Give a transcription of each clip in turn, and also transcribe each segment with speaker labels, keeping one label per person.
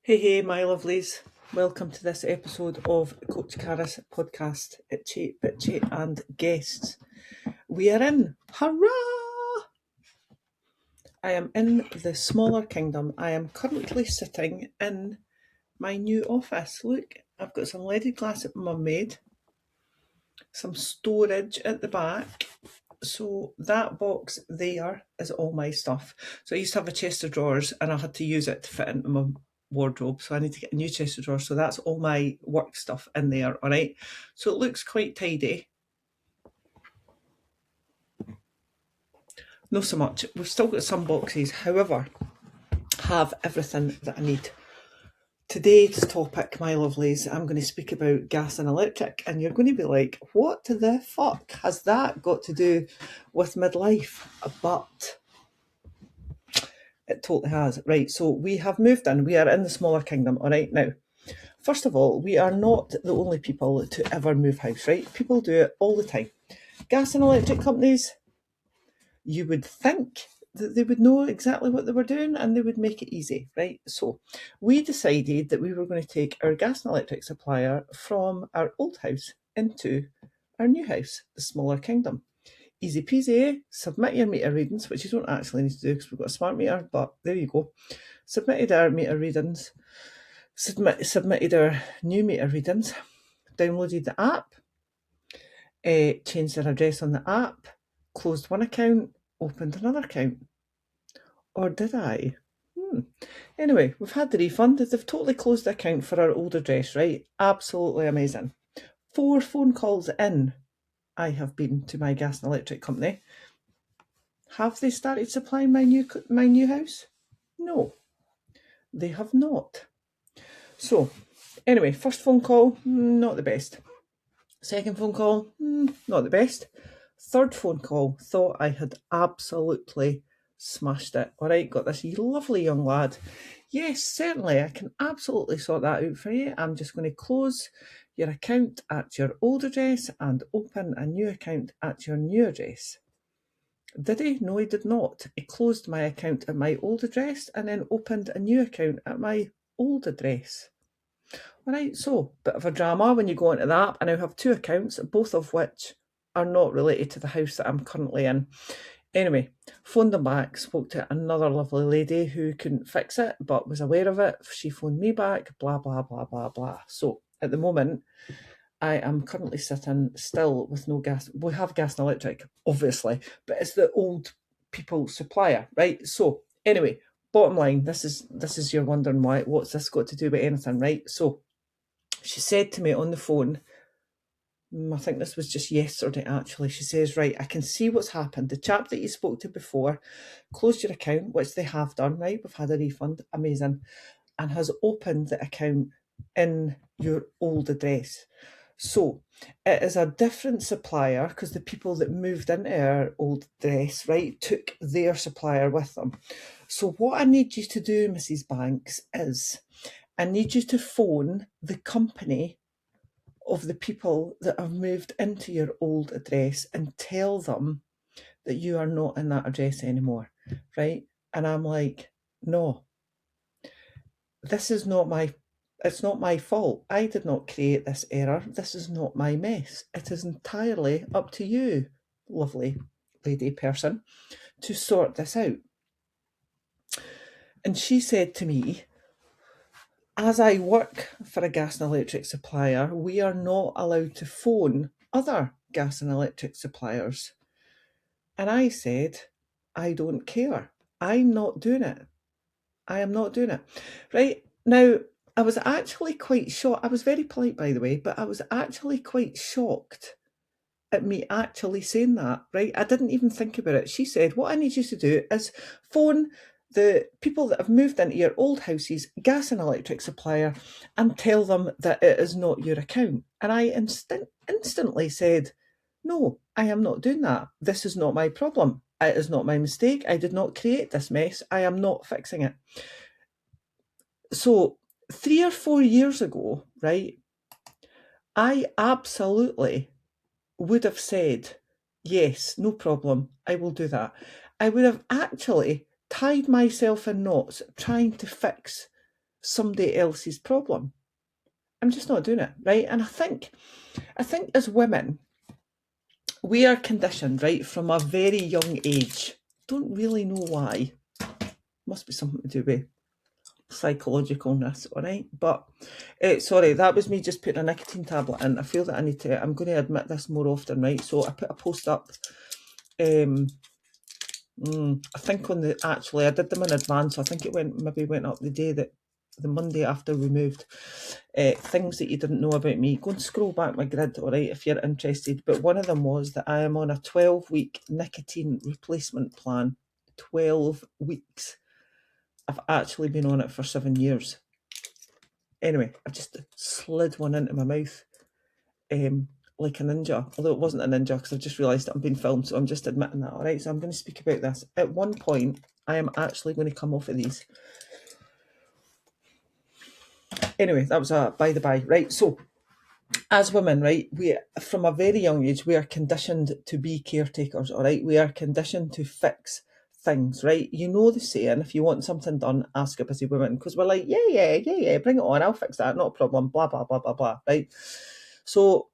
Speaker 1: Hey, my lovelies. Welcome to this episode of Coach Cara's podcast, Itchy, Bitchy and Guests. We are in. Hurrah! I am in the smaller kingdom. I am currently sitting in my new office. Look, I've got some leaded glass that Mum made, some storage at the back. So that box there is all my stuff. So I used to have a chest of drawers and I had to use it to fit into my wardrobe, so I need to get a new chest of drawers. So that's all my work stuff in there. All right, so it looks quite tidy. Not so much. We've still got some boxes, however, have everything that I need. Today's topic, my lovelies, I'm going to speak about gas and electric, and you're going to be like, what the fuck has that got to do with midlife? But it totally has. Right, so we have moved in. We are in the smaller kingdom. All right, now, first of all, we are not the only people to ever move house, right? People do it all the time. Gas and electric companies, you would think that they would know exactly what they were doing and they would make it easy, right? So we decided that we were going to take our gas and electric supplier from our old house into our new house, the smaller kingdom. Easy peasy, submit your meter readings, which you don't actually need to do because we've got a smart meter, but there you go. Submitted our meter readings, submitted our new meter readings, downloaded the app, changed our address on the app, closed one account, opened another account. Or did I? Anyway, we've had the refund. They've totally closed the account for our old address, right? Absolutely amazing. 4 phone calls in I have been to my gas and electric company. Have they started supplying my new house? No, they have not. So, anyway, first phone call, not the best. Second phone call, not the best. Third phone call, thought I had absolutely smashed it. All right, got this lovely young lad. Yes, certainly, I can absolutely sort that out for you. I'm just going to close your account at your old address and open a new account at your new address. Did he? No, he did not. He closed my account at my old address and then opened a new account at my old address. All right, so bit of a drama when you go into the app. I now have 2 accounts, both of which are not related to the house that I'm currently in. Anyway, phoned them back, spoke to another lovely lady who couldn't fix it but was aware of it. She phoned me back, blah, blah, blah, blah, blah. So at the moment, I am currently sitting still with no gas. We have gas and electric, obviously, but it's the old people supplier, right? So anyway, bottom line, this is you're wondering why, what's this got to do with anything, right? So she said to me on the phone, I think this was just yesterday actually, she says, right, I can see what's happened. The chap that you spoke to before closed your account, which they have done, right? We've had a refund, amazing, and has opened the account in your old address. So it is a different supplier because the people that moved into our old address, right, took their supplier with them. So what I need you to do, Mrs. Banks, is I need you to phone the company of the people that have moved into your old address and tell them that you are not in that address anymore, right? And I'm like, no, this is not it's not my fault. I did not create this error. This is not my mess. It is entirely up to you, lovely lady person, to sort this out. And she said to me, as I work for a gas and electric supplier, we are not allowed to phone other gas and electric suppliers. And I said, I don't care. I'm not doing it. I am not doing it. Right? Now, I was actually quite shocked. I was very polite, by the way, but I was actually quite shocked at me actually saying that, right? I didn't even think about it. She said, what I need you to do is phone the people that have moved into your old house's gas and electric supplier and tell them that it is not your account. And I instantly said, no, I am not doing that. This is not my problem. It is not my mistake. I did not create this mess. I am not fixing it. So 3 or 4 years ago, right, I absolutely would have said, yes, no problem, I will do that. I would have actually tied myself in knots trying to fix somebody else's problem. I'm just not doing it, right? And I think as women, we are conditioned, right, from a very young age. Don't really know why. Must be something to do with psychologicalness, all right? But sorry, that was me just putting a nicotine tablet in. I feel that I'm going to admit this more often, right? So I put a post up. I think I did them in advance. So I think it went up the Monday after we moved. Things that you didn't know about me. Go and scroll back my grid, all right, if you're interested. But one of them was that I am on a 12-week nicotine replacement plan. 12 weeks. I've actually been on it for 7 years. Anyway, I just slid one into my mouth like a ninja, although it wasn't a ninja because I've just realised that I'm being filmed, so I'm just admitting that, all right? So I'm going to speak about this. At one point, I am actually going to come off of these. Anyway, that was a by the by, right? So as women, right, we from a very young age, we are conditioned to be caretakers, all right? We are conditioned to fix things, right? You know the saying, if you want something done, ask a busy woman, because we're like, yeah, bring it on, I'll fix that, not a problem, blah, blah, blah, blah, blah, right? So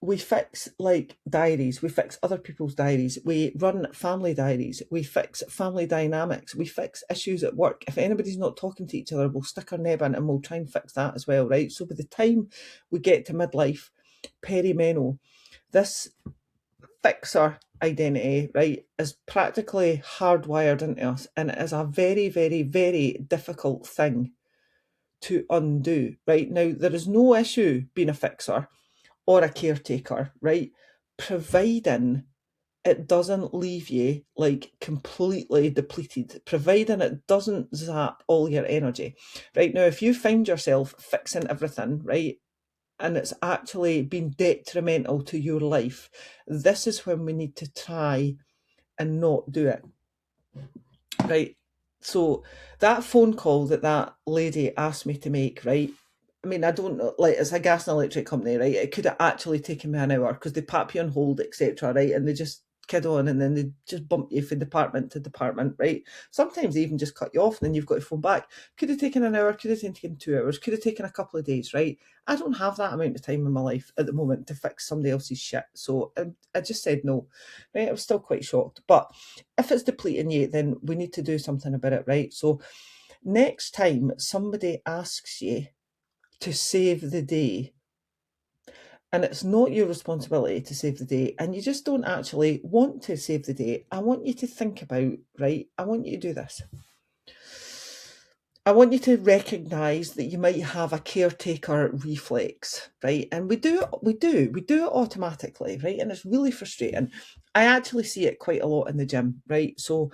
Speaker 1: we fix like diaries, we fix other people's diaries, we run family diaries, we fix family dynamics, we fix issues at work. If anybody's not talking to each other, we'll stick our neb in and we'll try and fix that as well, right? So by the time we get to midlife, peri-meno, this fixer identity, right, is practically hardwired into us, and it is a very, very, very difficult thing to undo, right? Now, there is no issue being a fixer or a caretaker, right? Providing it doesn't leave you like completely depleted, providing it doesn't zap all your energy, right? Now, if you find yourself fixing everything, right, and it's actually been detrimental to your life, this is when we need to try and not do it, right? So that phone call that lady asked me to make, right? I mean, I don't know, like, it's a gas and electric company, right? It could have actually taken me an hour because they pop you on hold, etc., right? And they just kid on and then they just bump you from department to department, right? Sometimes they even just cut you off and then you've got to phone back. Could have taken an hour, could have taken 2 hours, could have taken a couple of days, right? I don't have that amount of time in my life at the moment to fix somebody else's shit. So I just said no, right? I was still quite shocked. But if it's depleting you, then we need to do something about it, right? So next time somebody asks you to save the day, and it's not your responsibility to save the day, and you just don't actually want to save the day, I want you to think about, right, I want you to do this. I want you to recognise that you might have a caretaker reflex, right? And we do it automatically, right? And it's really frustrating. I actually see it quite a lot in the gym, right? So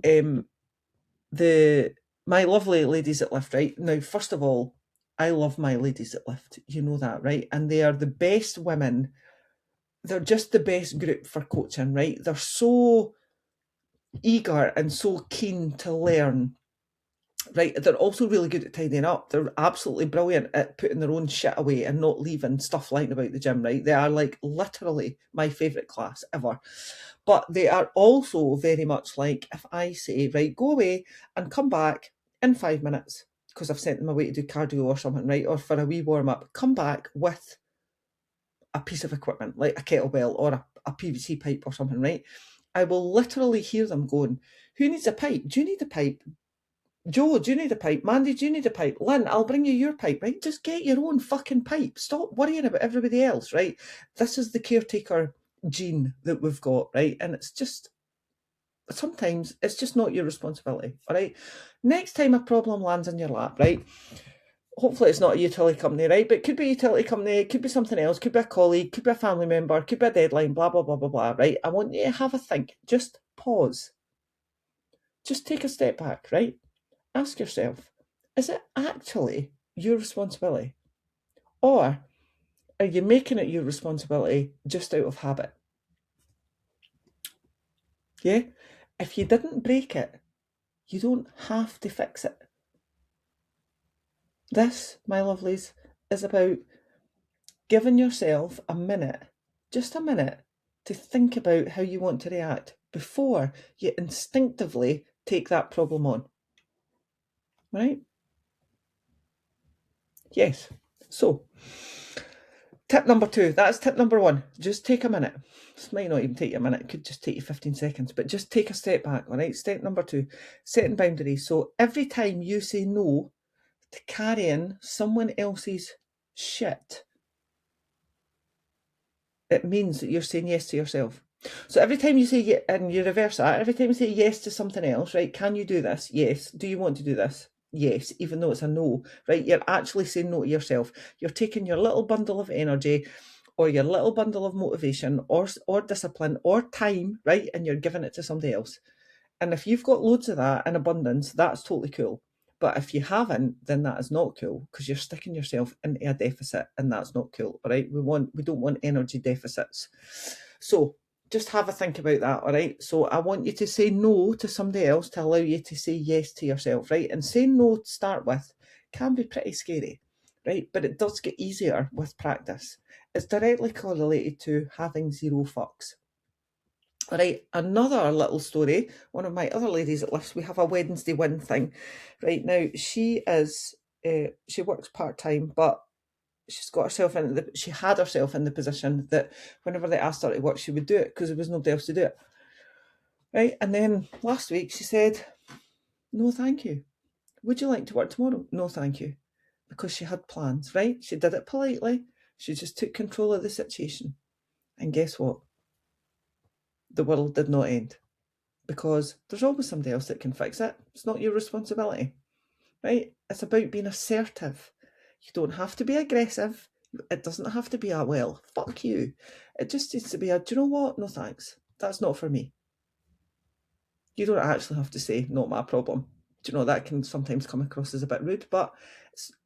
Speaker 1: my lovely ladies at Lift, right? Now, first of all, I love my ladies at Lift, you know that, right? And they are the best women. They're just the best group for coaching, right? They're so eager and so keen to learn, right? They're also really good at tidying up. They're absolutely brilliant at putting their own shit away and not leaving stuff lying about the gym, right? They are like literally my favourite class ever. But they are also very much like, if I say, right, go away and come back in 5 minutes, because I've sent them away to do cardio or something, right, or for a wee warm up, come back with a piece of equipment, like a kettlebell or a PVC pipe or something, right? I will literally hear them going, who needs a pipe? Do you need a pipe? Joe, do you need a pipe? Mandy, do you need a pipe? Lynn, I'll bring you your pipe, right? Just get your own fucking pipe. Stop worrying about everybody else, right? This is the caretaker gene that we've got, right? And it's just, sometimes it's just not your responsibility, all right? Next time a problem lands in your lap, right? Hopefully it's not a utility company, right? But it could be a utility company, it could be something else, could be a colleague, could be a family member, could be a deadline, blah, blah, blah, blah, blah, right? I want you to have a think. Just pause. Just take a step back, right? Ask yourself, is it actually your responsibility? Or are you making it your responsibility just out of habit? Yeah? If you didn't break it, you don't have to fix it. This, my lovelies, is about giving yourself a minute, just a minute, to think about how you want to react before you instinctively take that problem on. Right? Yes. So, tip number 2, that's tip number 1. Just take a minute. This might not even take you a minute, it could just take you 15 seconds, but just take a step back, all right? Step number 2, setting boundaries. So every time you say no to carrying someone else's shit, it means that you're saying yes to yourself. So every time you say, and you reverse that, every time you say yes to something else, right? Can you do this? Yes. Do you want to do this? Yes, even though it's a no, right? You're actually saying no to yourself. You're taking your little bundle of energy or your little bundle of motivation or discipline or time, right? And you're giving it to somebody else. And if you've got loads of that in abundance, that's totally cool. But if you haven't, then that is not cool because you're sticking yourself into a deficit, and that's not cool. All right, we don't want energy deficits. So just have a think about that. All right. So I want you to say no to somebody else to allow you to say yes to yourself. Right. And saying no to start with can be pretty scary. Right. But it does get easier with practice. It's directly correlated to having zero fucks. All right, another little story. One of my other ladies at Lifts, we have a Wednesday win thing. Right now, she works part-time, but she's got herself she had herself in the position that whenever they asked her to work, she would do it because there was nobody else to do it. Right, and then last week she said, no, thank you. Would you like to work tomorrow? No, thank you. Because she had plans, right? She did it politely. She just took control of the situation. And guess what? The world did not end. Because there's always somebody else that can fix it. It's not your responsibility, right? It's about being assertive. You don't have to be aggressive. It doesn't have to be a, well, fuck you. It just needs to be a, do you know what? No thanks. That's not for me. You don't actually have to say, not my problem. Do you know, that can sometimes come across as a bit rude, but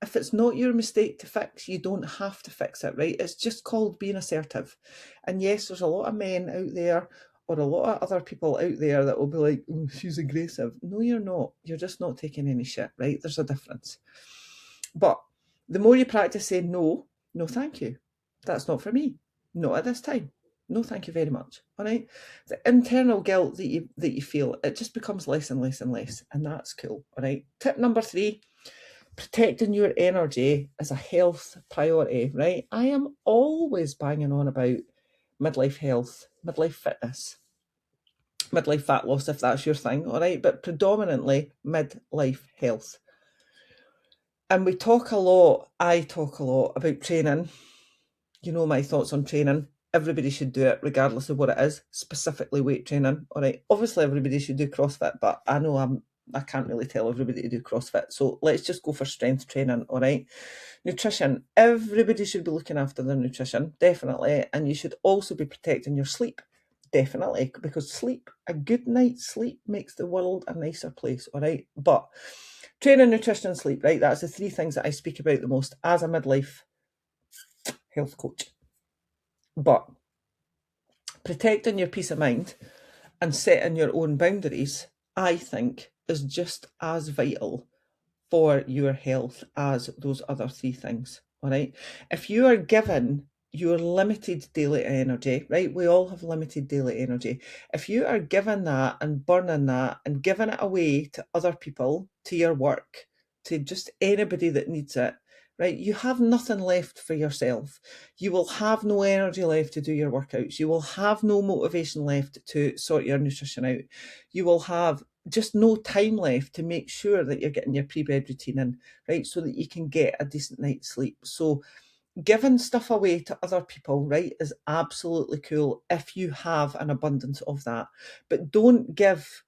Speaker 1: if it's not your mistake to fix, you don't have to fix it, right? It's just called being assertive. And yes, there's a lot of men out there or a lot of other people out there that will be like, oh, she's aggressive. No, you're not. You're just not taking any shit, right? There's a difference. But the more you practice saying no, no thank you. That's not for me. Not at this time. No thank you very much. All right. The internal guilt that you feel, it just becomes less and less and less. And that's cool. All right. Tip number 3, protecting your energy is a health priority, right? I am always banging on about midlife health, midlife fitness, midlife fat loss, if that's your thing, all right? But predominantly midlife health. And I talk a lot about training. You know my thoughts on training. Everybody should do it, regardless of what it is, specifically weight training. All right. Obviously, everybody should do CrossFit, but I know I can't really tell everybody to do CrossFit. So let's just go for strength training. All right. Nutrition. Everybody should be looking after their nutrition, definitely. And you should also be protecting your sleep, definitely, because sleep, a good night's sleep makes the world a nicer place. All right. But training, nutrition, and sleep, right? That's the 3 things that I speak about the most as a midlife health coach. But protecting your peace of mind and setting your own boundaries, I think, is just as vital for your health as those other 3 things. All right. If you are given your limited daily energy, right? We all have limited daily energy. If you are given that and burning that and giving it away to other people, to your work, to just anybody that needs it, right? You have nothing left for yourself. You will have no energy left to do your workouts. You will have no motivation left to sort your nutrition out. You will have just no time left to make sure that you're getting your pre-bed routine in, right? So that you can get a decent night's sleep. So giving stuff away to other people, right, is absolutely cool if you have an abundance of that. But don't give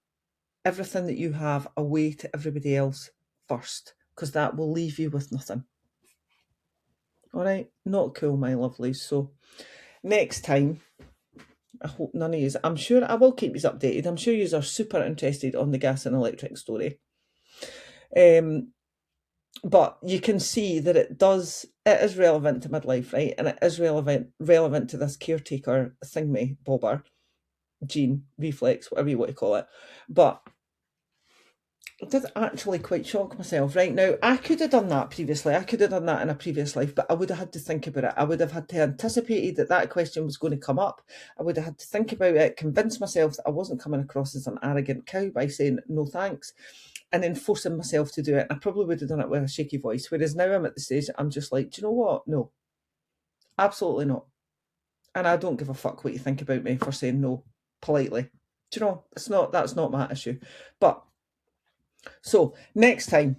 Speaker 1: everything that you have away to everybody else first, because that will leave you with nothing. All right, not cool, my lovelies. So next time, I hope none of you, I'm sure I will keep you updated. I'm sure you are super interested on the gas and electric story. But you can see that it is relevant to midlife, right? And it is relevant to this caretaker thingy bobber, gene, reflex, whatever you want to call it. But I did actually quite shock myself. Right now, I could have done that previously. I could have done that in a previous life, but I would have had to think about it. I would have had to anticipate that question was going to come up. I would have had to think about it, convince myself that I wasn't coming across as an arrogant cow by saying no thanks. and then forcing myself to do it. I probably would have done it with a shaky voice, whereas now I'm at the stage I'm just like, do you know what? No, absolutely not. And I don't give a fuck what you think about me for saying no politely. Do you know, that's not my issue. But so next time,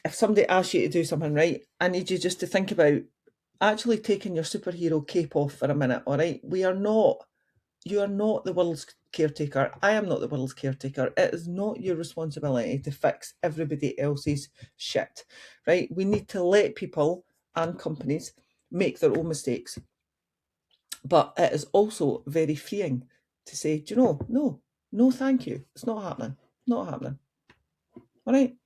Speaker 1: if somebody asks you to do something, right, I need you just to think about actually taking your superhero cape off for a minute, all right? You are not the world's caretaker. I am not the world's caretaker. It is not your responsibility to fix everybody else's shit, right? We need to let people and companies make their own mistakes. But it is also very freeing to say, do you know, no, thank you. It's not happening. Not happening. All right.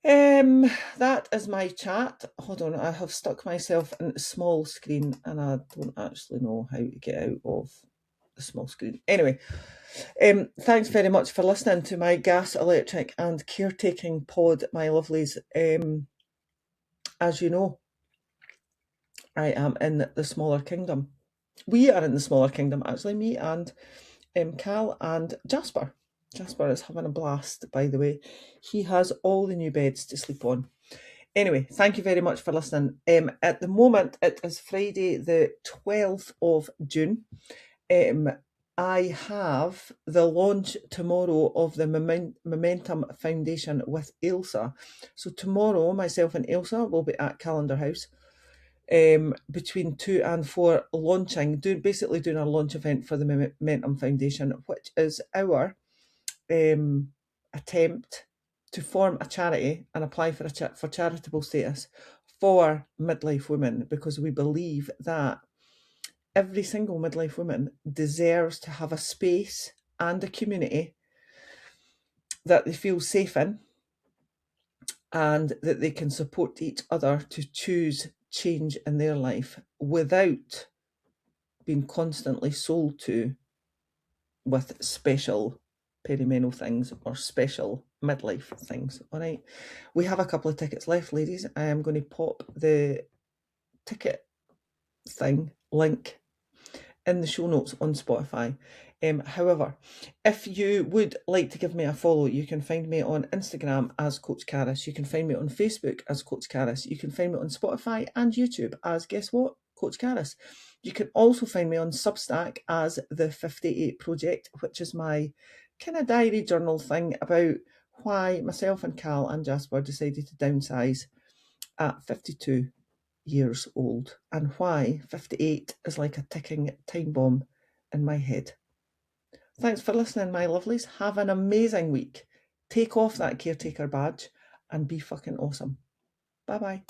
Speaker 1: That is my chat. Hold on, I have stuck myself in a small screen and I don't actually know how to get out of the small screen. Anyway, thanks very much for listening to my gas, electric and caretaking pod, my lovelies. As you know, I am in the smaller kingdom. We are in the smaller kingdom, actually, me and Cal and Jasper. Jasper is having a blast, by the way. He has all the new beds to sleep on. Anyway, thank you very much for listening. At the moment, it is Friday, the 12th of June. I have the launch tomorrow of the Momentum Foundation with Ailsa. So tomorrow, myself and Ailsa will be at Calendar House between 2 and 4 launching, basically doing a launch event for the Momentum Foundation, which is our attempt to form a charity and apply for charitable status for midlife women, because we believe that every single midlife woman deserves to have a space and a community that they feel safe in and that they can support each other to choose change in their life without being constantly sold to with special peri-meno things or special midlife things. All right, we have a couple of tickets left, ladies. I am going to pop the ticket thing link in the show notes on Spotify. However, if you would like to give me a follow, you can find me on Instagram as Coach Caris. You can find me on Facebook as Coach Caris. You can find me on Spotify and YouTube as, guess what, Coach Caris. You can also find me on Substack as the 58 Project, which is my kind of diary journal thing about why myself and Cal and Jasper decided to downsize at 52 years old, and why 58 is like a ticking time bomb in my head. Thanks for listening, my lovelies. Have an amazing week. Take off that caretaker badge and be fucking awesome. Bye bye.